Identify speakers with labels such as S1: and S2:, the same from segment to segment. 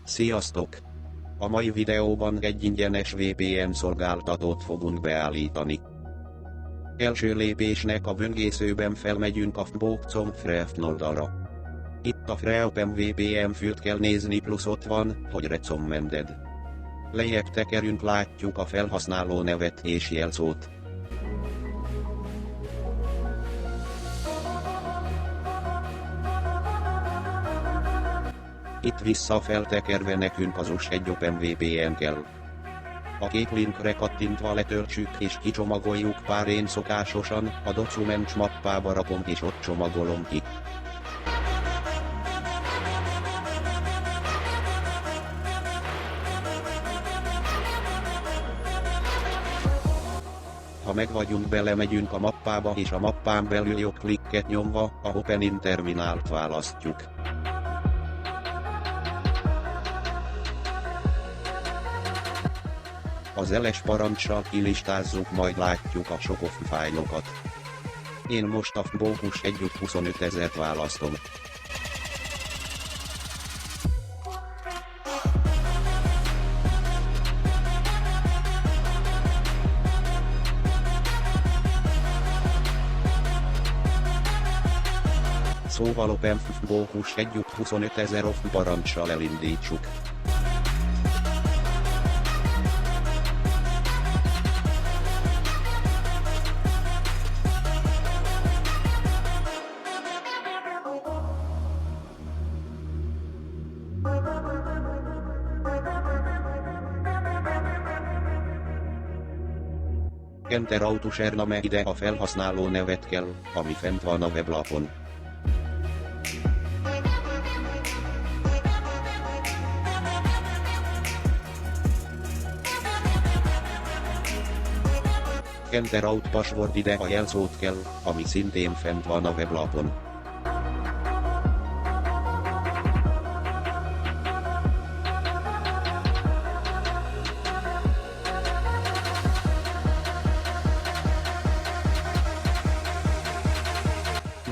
S1: Sziasztok! A mai videóban egy ingyenes VPN szolgáltatót fogunk beállítani. Első lépésnek a böngészőben felmegyünk a FBOX.com oldalra. Itt a Freeopen VPN fült kell nézni, plusz ott van, hogy recommended. Lejjebb tekerünk, látjuk a felhasználó nevet és jelszót. Itt visszafeltekerve nekünk az egy OpenVPN kell. A kék linkre kattintva letöltsük és kicsomagoljuk, pár én szokásosan a Documents mappába rakom és ott csomagolom ki. Ha meg vagyunk, belemegyünk a mappába és a mappán belül jobb klikket nyomva a Open in Terminált választjuk. Az LS parancssal kilistázzuk, majd látjuk a Show of fájlokat. Én most a FBOX 1.25.000-t választom. Szóval Open FBOX 1.25.000 off parancssal elindítsuk. Enter autusername, ide a felhasználó nevet kell, ami fent van a weblapon. Enter out password, ide a jelszót kell, ami szintén fent van a weblapon.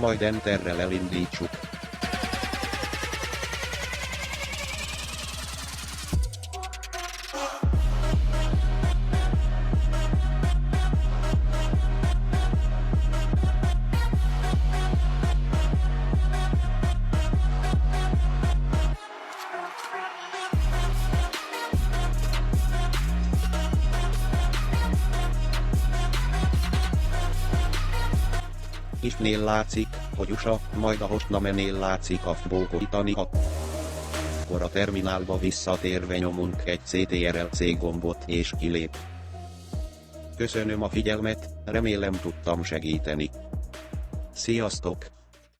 S1: Majd Enterrel elindítsuk. Isnél látszik, hogy USA, majd a hostnamenél látszik a FBOX-ítani, akkor a terminálba visszatérve nyomunk egy CTRL-C gombot és kilép. Köszönöm a figyelmet, remélem tudtam segíteni. Sziasztok!